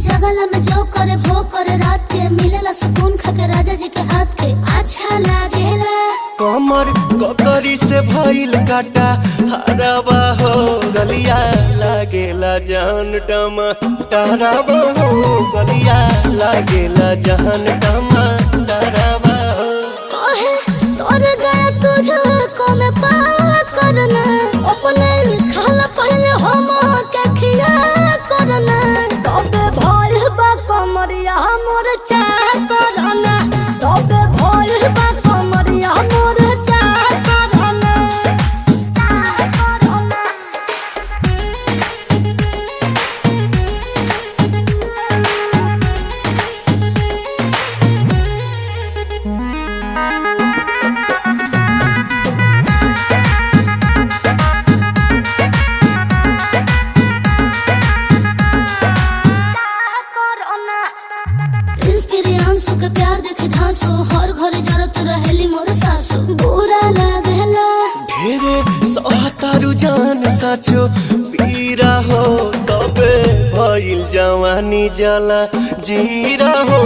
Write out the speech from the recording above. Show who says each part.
Speaker 1: जगला में जो करे वो करे रात के मिलेला सुकून खाके राजा जी के हाथ के अच्छा लागेला।
Speaker 2: कमर ककरी से भइल काटा हराबा हो गलिया लागेला जान टमा डराबा हो गलिया लागेला जान टमा डराबा हो।
Speaker 1: कहे तोर गया तुझको मैं पार करना अपने खाला पहले हम के खिया करना तबे भइल बा कमरिया मोर चाह करना तबे भइल बा कमरिया मोर चाह करना चाह करना। प्रियांशु के प्यार देखे धांसो हर घरे जरत रहेली मोर सासु बुरा लागेला।
Speaker 2: ढेरे सहतारू जान साचो पीरा हो तबे भइल जवानी जला जीरा हो।